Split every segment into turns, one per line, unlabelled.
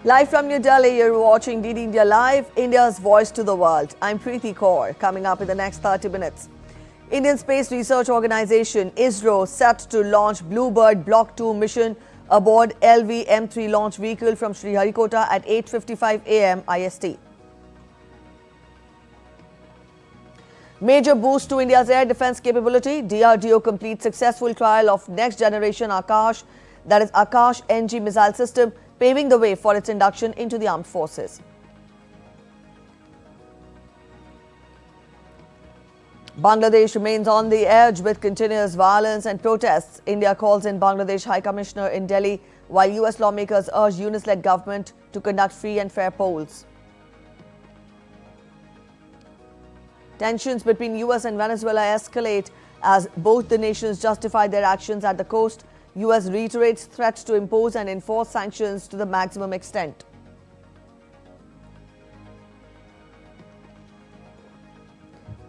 Live from New Delhi, you're watching DD India Live, India's voice to the world. I'm Preeti Kaur. Coming up in the next 30 minutes. Indian Space Research Organization ISRO set to launch BlueBird Block 2 mission aboard LV-M3 launch vehicle from Sriharikota at 8:55 a.m. IST. Major boost to India's air defense capability. DRDO completes successful trial of next generation Akash, that is Akash NG missile system, paving the way for its induction into the armed forces. Bangladesh remains on the edge with continuous violence and protests. India calls in Bangladesh High Commissioner in Delhi, while US lawmakers urge UNIS-led government to conduct free and fair polls. Tensions between US and Venezuela escalate as both the nations justify their actions at the coast. US reiterates threats to impose and enforce sanctions to the maximum extent.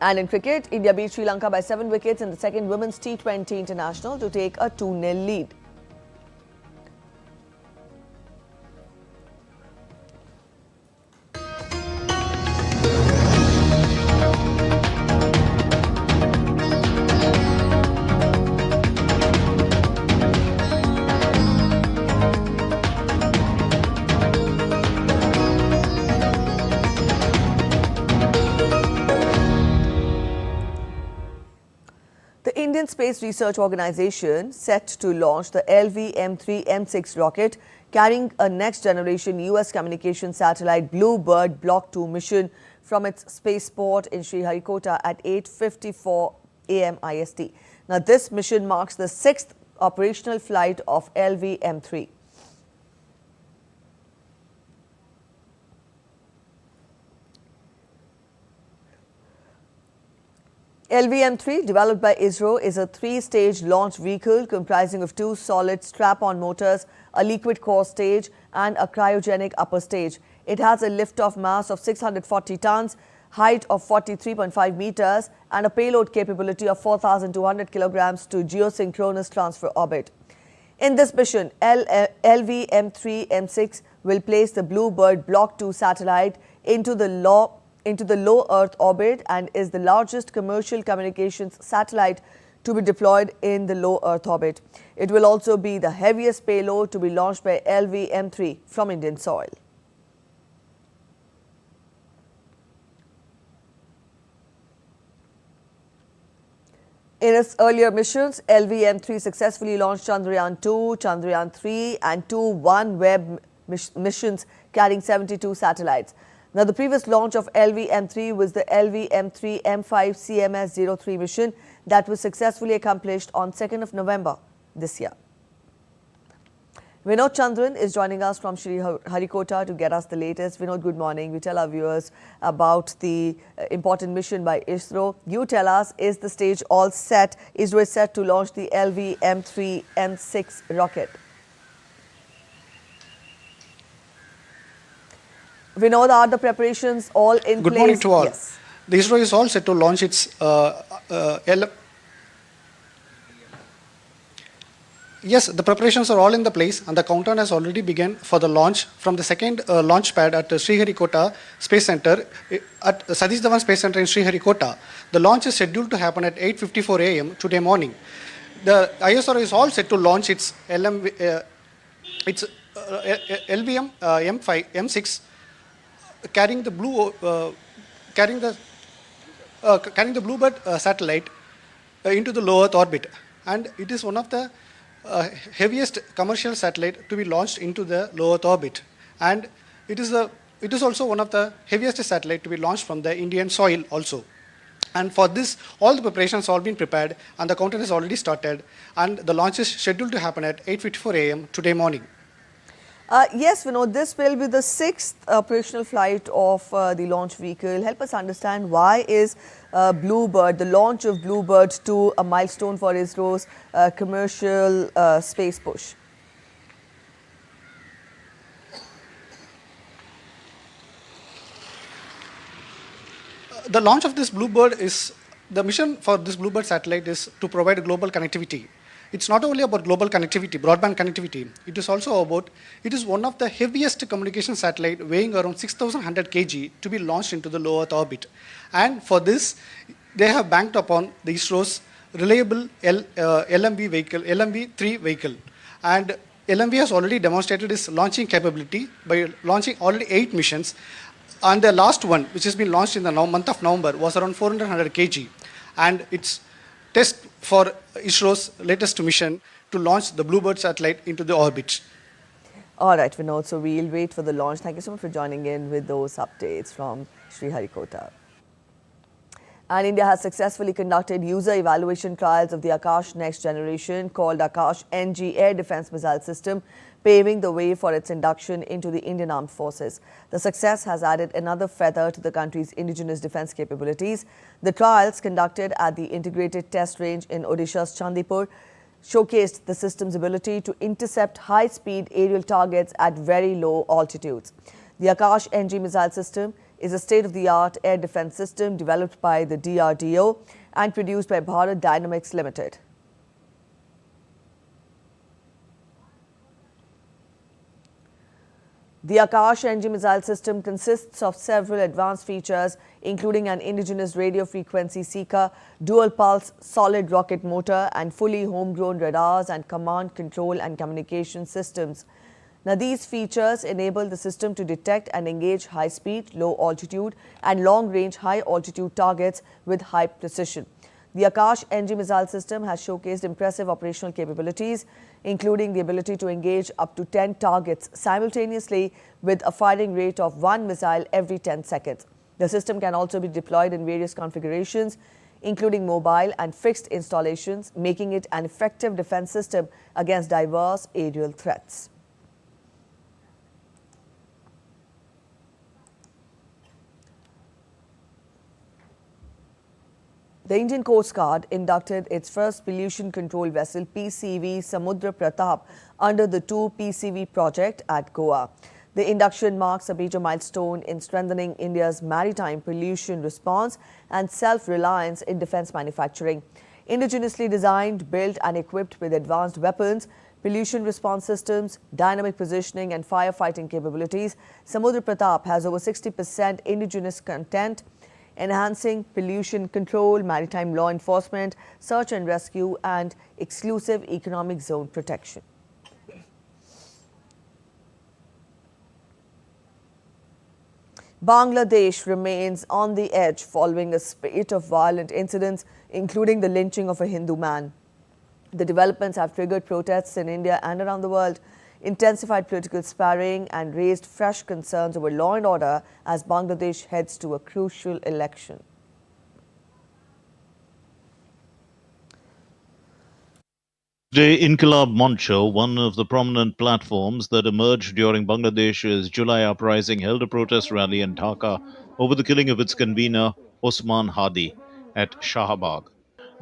And in cricket, India beat Sri Lanka by 7 wickets in the second Women's T20 International to take a 2-0 lead. The Indian Space Research Organization set to launch the LV-M3-M6 rocket carrying a next-generation US communication satellite BlueBird Block 2 mission from its spaceport in Sriharikota at 8:54 a.m. IST. Now, this mission marks the 6th operational flight of LV-M3. LV-M3, developed by ISRO, is a 3-stage launch vehicle comprising of 2 solid strap-on motors, a liquid core stage and a cryogenic upper stage. It has a lift-off mass of 640 tons, height of 43.5 meters and a payload capability of 4,200 kilograms to geosynchronous transfer orbit. In this mission, LV-M3-M6 will place the BlueBird Block 2 satellite into the low Earth orbit and is the largest commercial communications satellite to be deployed in the low Earth orbit. It will also be the heaviest payload to be launched by LV-M3 from Indian soil. In its earlier missions, LV-M3 successfully launched Chandrayaan-2, Chandrayaan-3 and 2 OneWeb missions carrying 72 satellites. Now, the previous launch of LV-M3 was the LV-M3-M5 CMS-03 mission that was successfully accomplished on 2nd of November this year. Vinod Chandran is joining us from Sriharikota to get us the latest. Vinod, good morning. We tell our viewers about the important mission by ISRO. You tell us, is the stage all set? ISRO is set to launch the LV-M3-M6 rocket. Vinod, are the preparations all in place?
Good morning to all.
Yes.
The ISRO is all set to launch its Yes, the preparations are all in the place and the countdown has already begun for the launch from the second launch pad at Sriharikota Space Center at Satish Dhawan Space Center in Sriharikota. The launch is scheduled to happen at 8:54 a.m. today morning. The ISRO is all set to launch its LVM-M6 carrying the BlueBird satellite into the low Earth orbit, and it is one of the heaviest commercial satellite to be launched into the low Earth orbit, and it is also one of the heaviest satellite to be launched from the Indian soil also. And for this, all the preparations have all been prepared, and the countdown has already started, and the launch is scheduled to happen at 8:54 a.m. today morning.
Yes, Vinod, this will be the 6th operational flight of the launch vehicle. Help us understand, why is BlueBird, the launch of BlueBird 2, a milestone for ISRO's commercial space push?
The launch of this BlueBird is, the mission for this BlueBird satellite is to provide global connectivity. it's not only about global connectivity, broadband connectivity, it is also about, it is one of the heaviest communication satellite weighing around 6,100 kg to be launched into the low Earth orbit. And for this, they have banked upon the ISRO's reliable LMV vehicle, LMV-3 vehicle. And LMV has already demonstrated its launching capability by launching already 8 missions. And the last one, which has been launched in the month of November, was around 400 kg. And it's test for ISRO's latest mission to launch the BlueBird satellite into the orbit.
All right, Vinod, so we'll wait for the launch. Thank you so much for joining in with those updates from Sriharikota. And India has successfully conducted user evaluation trials of the Akash Next Generation called Akash NG air defense missile system, paving the way for its induction into the Indian Armed Forces. The success has added another feather to the country's indigenous defense capabilities. The trials, conducted at the Integrated Test Range in Odisha's Chandipur, showcased the system's ability to intercept high-speed aerial targets at very low altitudes. The Akash NG missile system is a state-of-the-art air defense system developed by the DRDO and produced by Bharat Dynamics Limited. The Akash NG missile system consists of several advanced features, including an indigenous radio frequency seeker, dual-pulse solid rocket motor, and fully homegrown radars and command, control, and communication systems. Now, these features enable the system to detect and engage high-speed, low-altitude, and long-range high-altitude targets with high precision. The Akash NG missile system has showcased impressive operational capabilities, including the ability to engage up to 10 targets simultaneously with a firing rate of 1 missile every 10 seconds. The system can also be deployed in various configurations, including mobile and fixed installations, making it an effective defense system against diverse aerial threats. The Indian Coast Guard inducted its first pollution control vessel PCV Samudra Pratap under the 2 PCV project at Goa. The induction marks a major milestone in strengthening India's maritime pollution response and self-reliance in defense manufacturing. Indigenously designed, built and equipped with advanced weapons, pollution response systems, dynamic positioning and firefighting capabilities, Samudra Pratap has over 60% indigenous content, enhancing pollution control, maritime law enforcement, search and rescue, and exclusive economic zone protection. Bangladesh remains on the edge following a spate of violent incidents, including the lynching of a Hindu man. The developments have triggered protests in India and around the world, intensified political sparring, and raised fresh concerns over law and order as Bangladesh heads to a crucial election.
Today, Inqilab Moncho, one of the prominent platforms that emerged during Bangladesh's July uprising, held a protest rally in Dhaka over the killing of its convener, Osman Hadi, at Shahbag.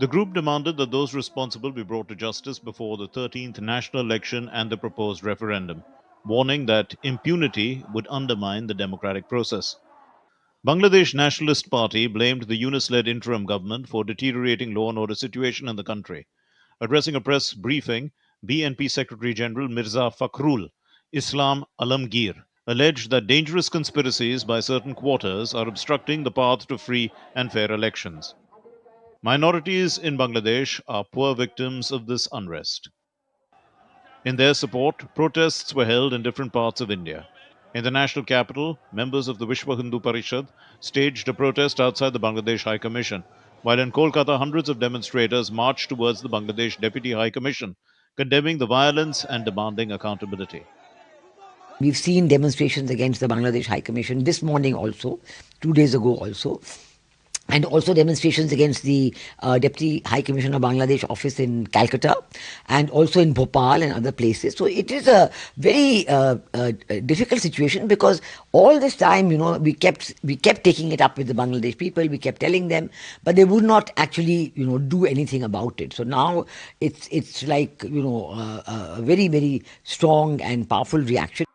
The group demanded that those responsible be brought to justice before the 13th national election and the proposed referendum, warning that impunity would undermine the democratic process. Bangladesh Nationalist Party blamed the Yunus-led interim government for deteriorating law and order situation in the country. Addressing a press briefing, BNP Secretary General Mirza Fakhrul Islam Alamgir alleged that dangerous conspiracies by certain quarters are obstructing the path to free and fair elections. Minorities in Bangladesh are poor victims of this unrest. In their support, protests were held in different parts of India. In the national capital, members of the Vishwa Hindu Parishad staged a protest outside the Bangladesh High Commission, while in Kolkata, hundreds of demonstrators marched towards the Bangladesh Deputy High Commission, condemning the violence and demanding accountability.
We've seen demonstrations against the Bangladesh High Commission this morning also, 2 days ago also, and also demonstrations against the Deputy High Commissioner of Bangladesh office in Calcutta and also in Bhopal and other places. So it is a very difficult situation because all this time, we kept taking it up with the Bangladesh people, we kept telling them, but they would not actually, do anything about it. So now it's like, a very, very strong and powerful reaction.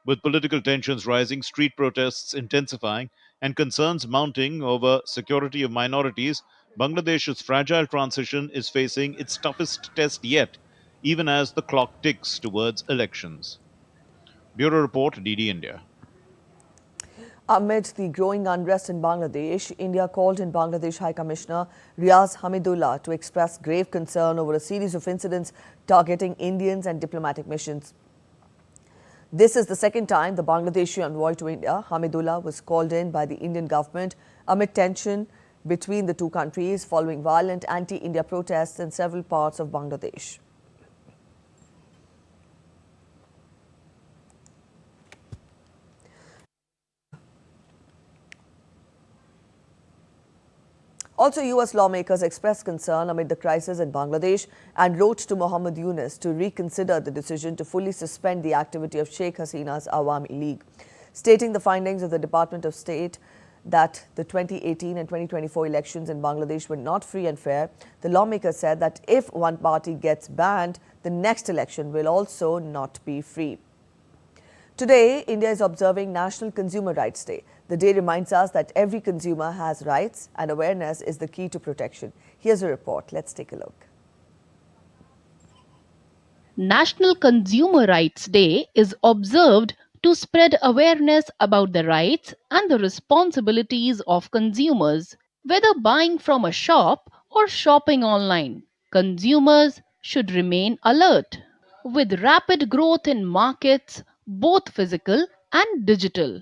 With political tensions rising, street protests intensifying, and concerns mounting over security of minorities, Bangladesh's fragile transition is facing its toughest test yet, even as the clock ticks towards elections. Bureau Report, DD India.
Amid the growing unrest in Bangladesh, India called in Bangladesh High Commissioner Riaz Hamidullah to express grave concern over a series of incidents targeting Indians and diplomatic missions. This is the second time the Bangladeshi envoy to India, Hamidullah, was called in by the Indian government amid tension between the two countries following violent anti-India protests in several parts of Bangladesh. Also, US lawmakers expressed concern amid the crisis in Bangladesh and wrote to Mohammed Yunus to reconsider the decision to fully suspend the activity of Sheikh Hasina's Awami League, stating the findings of the Department of State that the 2018 and 2024 elections in Bangladesh were not free and fair. The lawmakers said that if one party gets banned, the next election will also not be free. Today, India is observing National Consumer Rights Day. The day reminds us that every consumer has rights and awareness is the key to protection. Here's a report. Let's take a look.
National Consumer Rights Day is observed to spread awareness about the rights and the responsibilities of consumers. Whether buying from a shop or shopping online, consumers should remain alert. With rapid growth in markets, both physical and digital,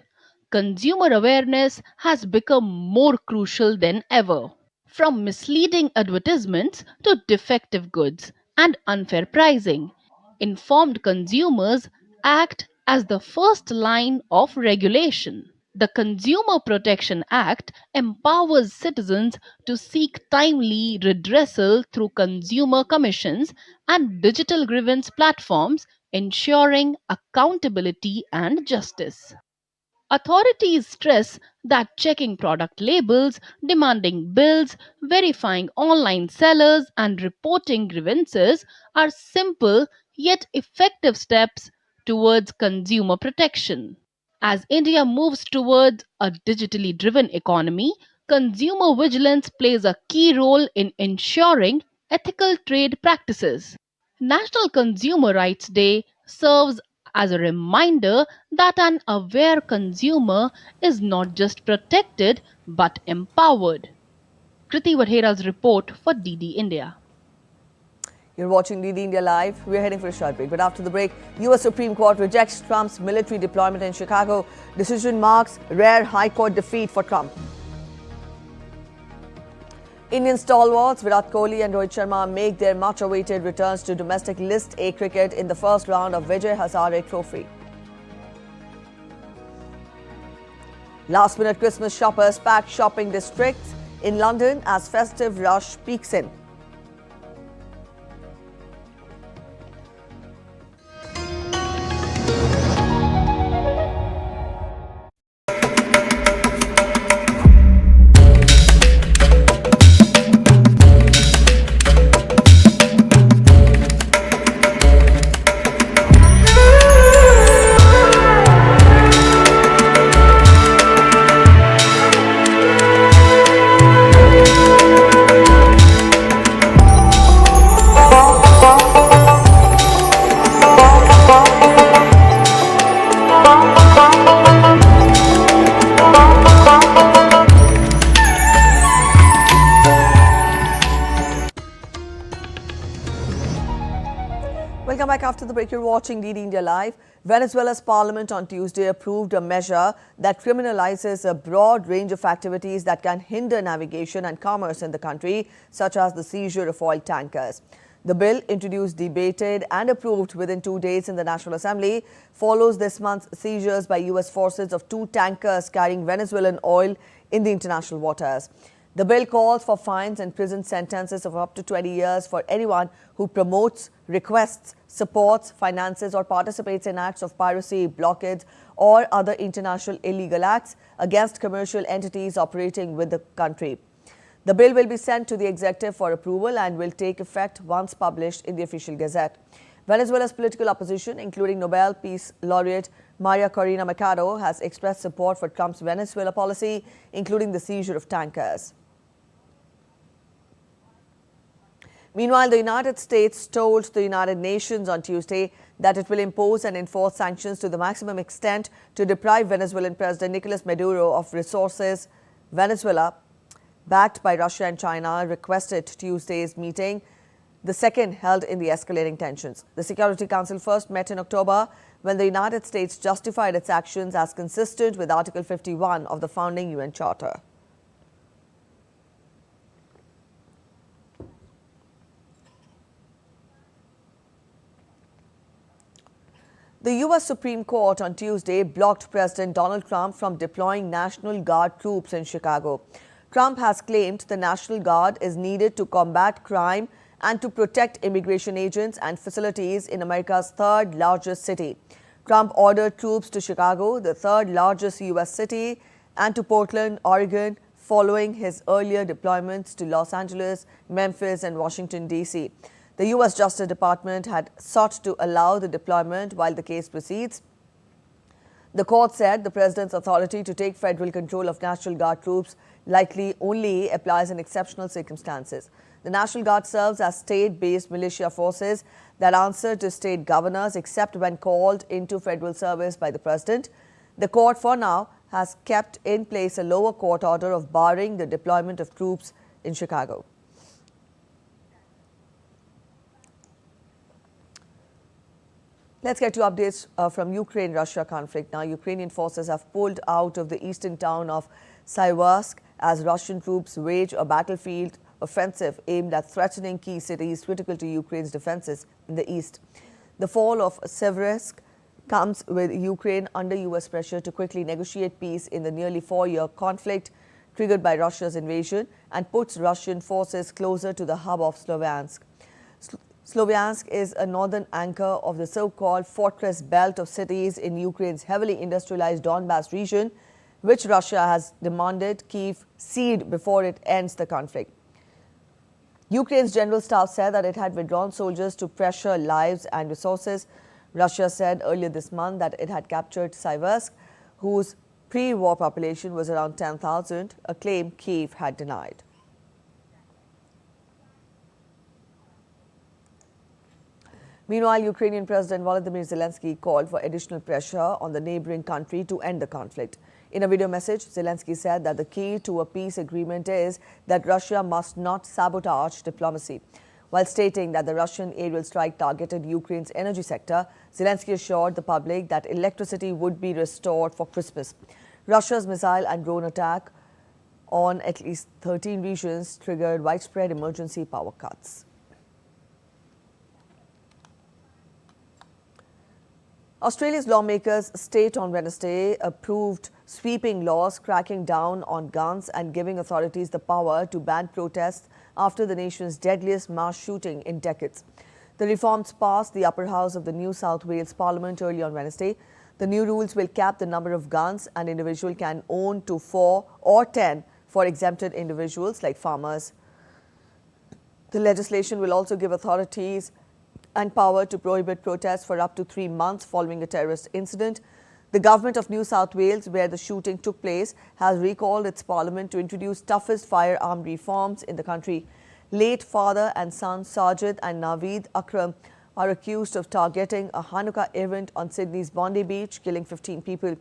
consumer awareness has become more crucial than ever. From misleading advertisements to defective goods and unfair pricing, informed consumers act as the first line of regulation. The Consumer Protection Act empowers citizens to seek timely redressal through consumer commissions and digital grievance platforms, ensuring accountability and justice. Authorities stress that checking product labels, demanding bills, verifying online sellers, and reporting grievances are simple yet effective steps towards consumer protection. As India moves towards a digitally driven economy, consumer vigilance plays a key role in ensuring ethical trade practices. National Consumer Rights Day serves as a reminder that an aware consumer is not just protected but empowered. Kriti Vadhera's report for DD India.
You're watching DD India Live. We're heading for a short break. But after the break, US Supreme Court rejects Trump's military deployment in Chicago. Decision marks rare High Court defeat for Trump. Indian stalwarts Virat Kohli and Rohit Sharma make their much-awaited returns to domestic List A cricket in the first round of Vijay Hazare Trophy. Last-minute Christmas shoppers pack shopping districts in London as festive rush peaks in. Welcome back after the break. You're watching DD India Live. Venezuela's parliament on Tuesday approved a measure that criminalizes a broad range of activities that can hinder navigation and commerce in the country, such as the seizure of oil tankers. The bill, introduced, debated and approved within 2 days in the National Assembly, follows this month's seizures by US forces of 2 tankers carrying Venezuelan oil in the international waters. The bill calls for fines and prison sentences of up to 20 years for anyone who promotes, requests, supports, finances or participates in acts of piracy, blockades or other international illegal acts against commercial entities operating with the country. The bill will be sent to the executive for approval and will take effect once published in the official gazette. Venezuela's political opposition, including Nobel Peace Laureate Maria Corina Machado, has expressed support for Trump's Venezuela policy, including the seizure of tankers. Meanwhile, the United States told the United Nations on Tuesday that it will impose and enforce sanctions to the maximum extent to deprive Venezuelan President Nicolas Maduro of resources. Venezuela, backed by Russia and China, requested Tuesday's meeting, the second held in the escalating tensions. The Security Council first met in October when the United States justified its actions as consistent with Article 51 of the founding UN Charter. The U.S. Supreme Court on Tuesday blocked President Donald Trump from deploying National Guard troops in Chicago. Trump has claimed the National Guard is needed to combat crime and to protect immigration agents and facilities in America's third largest city. Trump ordered troops to Chicago, the third largest U.S. city, and to Portland, Oregon, following his earlier deployments to Los Angeles, Memphis, and Washington, D.C. The U.S. Justice Department had sought to allow the deployment while the case proceeds. The court said the president's authority to take federal control of National Guard troops likely only applies in exceptional circumstances. The National Guard serves as state-based militia forces that answer to state governors except when called into federal service by the president. The court, for now, has kept in place a lower court order of barring the deployment of troops in Chicago. Let's get to updates from Ukraine-Russia conflict. Now, Ukrainian forces have pulled out of the eastern town of Siversk as Russian troops wage a battlefield offensive aimed at threatening key cities critical to Ukraine's defenses in the east. The fall of Siversk comes with Ukraine under U.S. pressure to quickly negotiate peace in the nearly 4-year conflict triggered by Russia's invasion and puts Russian forces closer to the hub of Sloviansk. Sloviansk is a northern anchor of the so-called fortress belt of cities in Ukraine's heavily industrialized Donbas region, which Russia has demanded Kyiv cede before it ends the conflict. Ukraine's general staff said that it had withdrawn soldiers to pressure lives and resources. Russia said earlier this month that it had captured Siversk, whose pre-war population was around 10,000, a claim Kyiv had denied. Meanwhile, Ukrainian President Volodymyr Zelensky called for additional pressure on the neighboring country to end the conflict. In a video message, Zelensky said that the key to a peace agreement is that Russia must not sabotage diplomacy. While stating that the Russian aerial strike targeted Ukraine's energy sector, Zelensky assured the public that electricity would be restored for Christmas. Russia's missile and drone attack on at least 13 regions triggered widespread emergency power cuts. Australia's lawmakers state on Wednesday approved sweeping laws cracking down on guns and giving authorities the power to ban protests after the nation's deadliest mass shooting in decades. The reforms passed the upper house of the New South Wales Parliament early on Wednesday. The new rules will cap the number of guns an individual can own to 4 or 10 for exempted individuals like farmers. The legislation will also give authorities and power to prohibit protests for up to 3 months following a terrorist incident. The government of New South Wales, where the shooting took place, has recalled its parliament to introduce toughest firearm reforms in the country. Late father and son Sajid and Naveed Akram are accused of targeting a Hanukkah event on Sydney's Bondi Beach, killing 15 people.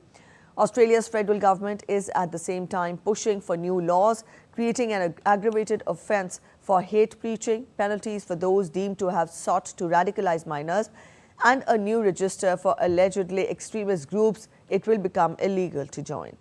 Australia's federal government is at the same time pushing for new laws, creating an aggravated offence for hate preaching, penalties for those deemed to have sought to radicalize minors, and a new register for allegedly extremist groups it will become illegal to join.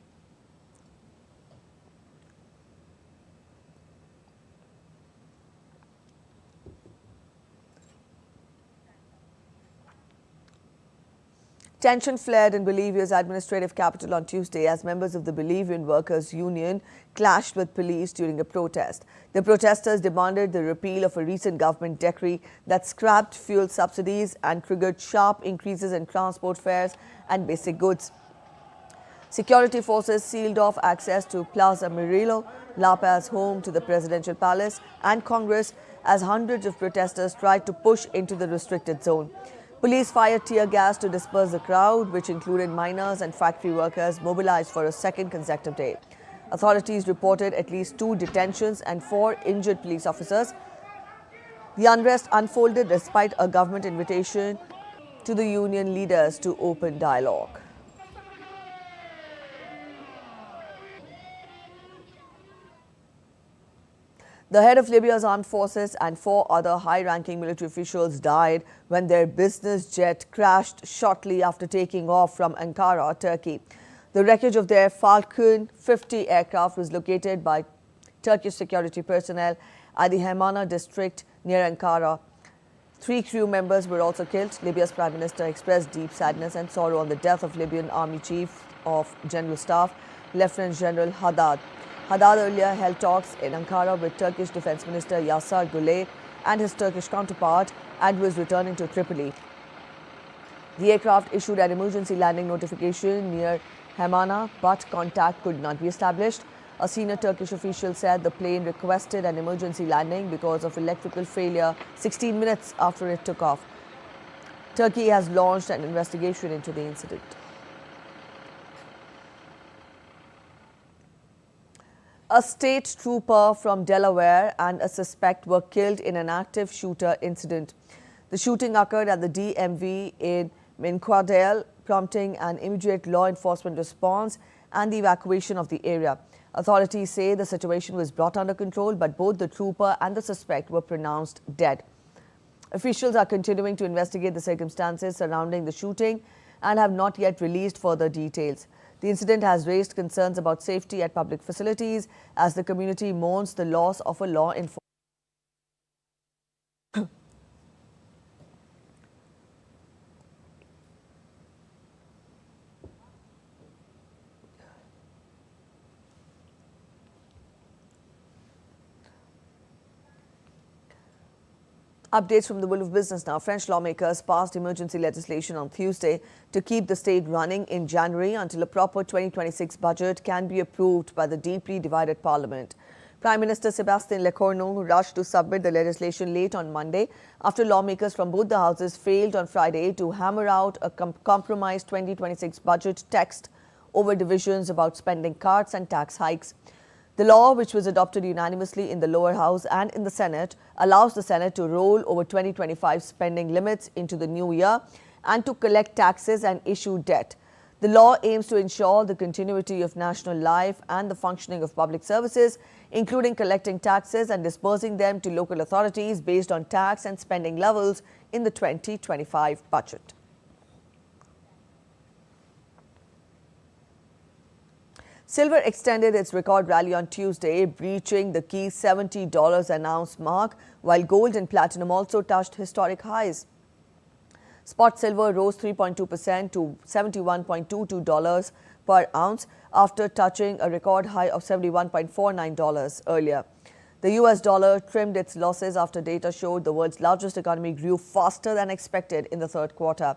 Tension flared in Bolivia's administrative capital on Tuesday as members of the Bolivian Workers' Union clashed with police during a protest. The protesters demanded the repeal of a recent government decree that scrapped fuel subsidies and triggered sharp increases in transport fares and basic goods. Security forces sealed off access to Plaza Murillo, La Paz home to the presidential palace, and Congress as hundreds of protesters tried to push into the restricted zone. Police fired tear gas to disperse the crowd, which included miners and factory workers mobilized for a second consecutive day. Authorities reported at least 2 detentions and 4 injured police officers. The unrest unfolded despite a government invitation to the union leaders to open dialogue. The head of Libya's armed forces and 4 other high-ranking military officials died when their business jet crashed shortly after taking off from Ankara, Turkey. The wreckage of their Falcon 50 aircraft was located by Turkish security personnel at the Hemana district near Ankara. 3 crew members were also killed. Libya's Prime Minister expressed deep sadness and sorrow on the death of Libyan Army Chief of General Staff, Lieutenant General Haddad. Haddad earlier held talks in Ankara with Turkish Defense Minister Yasar Gulay and his Turkish counterpart and was returning to Tripoli. The aircraft issued an emergency landing notification near Hemana, but contact could not be established. A senior Turkish official said the plane requested an emergency landing because of electrical failure 16 minutes after it took off. Turkey has launched an investigation into the incident. A state trooper from Delaware and a suspect were killed in an active shooter incident. The shooting occurred at the DMV in Minquadale, prompting an immediate law enforcement response and the evacuation of the area. Authorities say the situation was brought under control, but both the trooper and the suspect were pronounced dead. Officials are continuing to investigate the circumstances surrounding the shooting and have not yet released further details. The incident has raised concerns about safety at public facilities as the community mourns the loss of a law enforcement. Updates from the world of business now. French lawmakers passed emergency legislation on Tuesday to keep the state running in January until a proper 2026 budget can be approved by the deeply divided parliament. Prime Minister Sébastien Lecornu rushed to submit the legislation late on Monday after lawmakers from both the houses failed on Friday to hammer out a compromised 2026 budget text over divisions about spending cuts and tax hikes. The law, which was adopted unanimously in the lower house and in the Senate, allows the Senate to roll over 2025 spending limits into the new year and to collect taxes and issue debt. The law aims to ensure the continuity of national life and the functioning of public services, including collecting taxes and disbursing them to local authorities based on tax and spending levels in the 2025 budget. Silver extended its record rally on Tuesday, breaching the key $70 an ounce mark, while gold and platinum also touched historic highs. Spot silver rose 3.2% to $71.22 per ounce after touching a record high of $71.49 earlier. The US dollar trimmed its losses after data showed the world's largest economy grew faster than expected in the third quarter.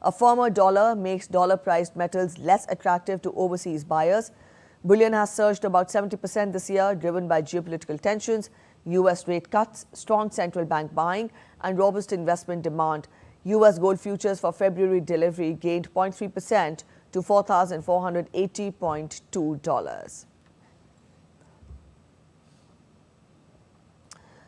A firmer dollar makes dollar-priced metals less attractive to overseas buyers. Bullion has surged about 70% this year, driven by geopolitical tensions, US rate cuts, strong central bank buying, and robust investment demand. US gold futures for February delivery gained 0.3% to $4,480.2.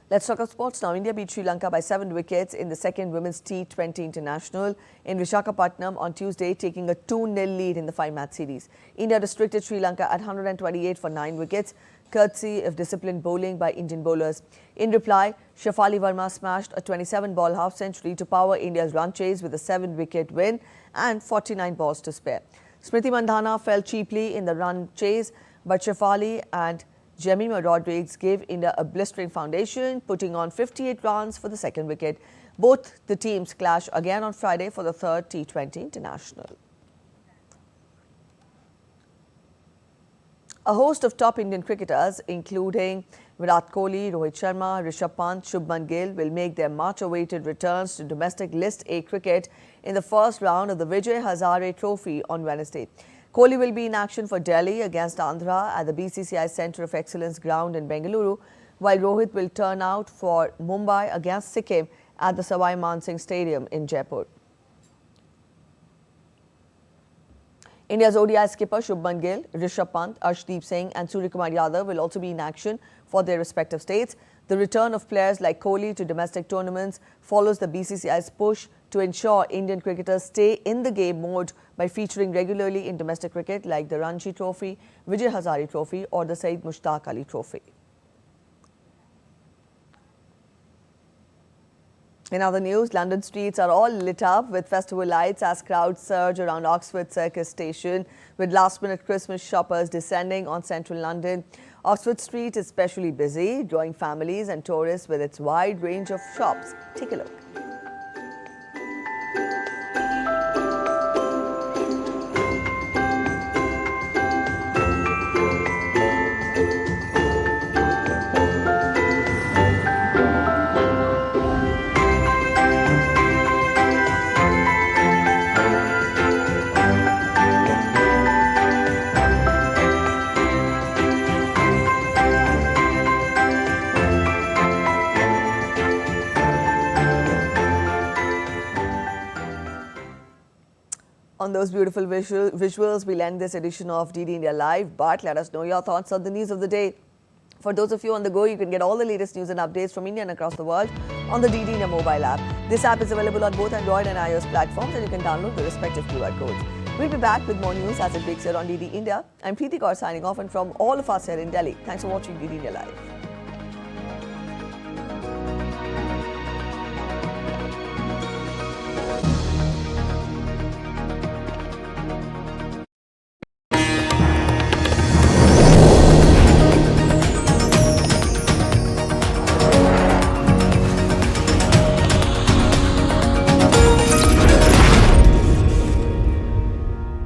Let's talk of sports now. India beat Sri Lanka by 7 wickets in the second Women's T20 International in Visakhapatnam on Tuesday, taking a 2-0 lead in the 5-match series. India restricted Sri Lanka at 128 for 9 wickets, courtesy of disciplined bowling by Indian bowlers. In reply, Shafali Verma smashed a 27-ball half-century to power India's run chase with a 7-wicket win and 49 balls to spare. Smriti Mandhana fell cheaply in the run chase, but Shafali and Jemima Rodriguez gave India a blistering foundation, putting on 58 runs for the second wicket. Both the teams clash again on Friday for the third T20 International. A host of top Indian cricketers, including Virat Kohli, Rohit Sharma, Rishabh Pant, Shubman Gill, will make their much-awaited returns to domestic List A cricket in the first round of the Vijay Hazare Trophy on Wednesday. Kohli will be in action for Delhi against Andhra at the BCCI Centre of Excellence ground in Bengaluru, while Rohit will turn out for Mumbai against Sikkim at the Sawai Man Singh Stadium in Jaipur. India's ODI skipper Shubman Gill, Rishabh Pant, Arshdeep Singh and Suryakumar Yadav will also be in action for their respective states. The return of players like Kohli to domestic tournaments follows the BCCI's push to ensure Indian cricketers stay in the game mode by featuring regularly in domestic cricket like the Ranji Trophy, Vijay Hazare Trophy or the Syed Mushtaq Ali Trophy. In other news, London streets are all lit up with festival lights as crowds surge around Oxford Circus Station, with last-minute Christmas shoppers descending on central London. Oxford Street is especially busy, drawing families and tourists with its wide range of shops. Take a look. On those beautiful visuals, we'll end this edition of DD India Live, but let us know your thoughts on the news of the day. For those of you on the go, you can get all the latest news and updates from India and across the world on the DD India mobile app. This app is available on both Android and iOS platforms, and you can download the respective QR codes. We'll be back with more news as it breaks here on DD India. I'm Preeti Kaur signing off, and from all of us here in Delhi, thanks for watching DD India Live.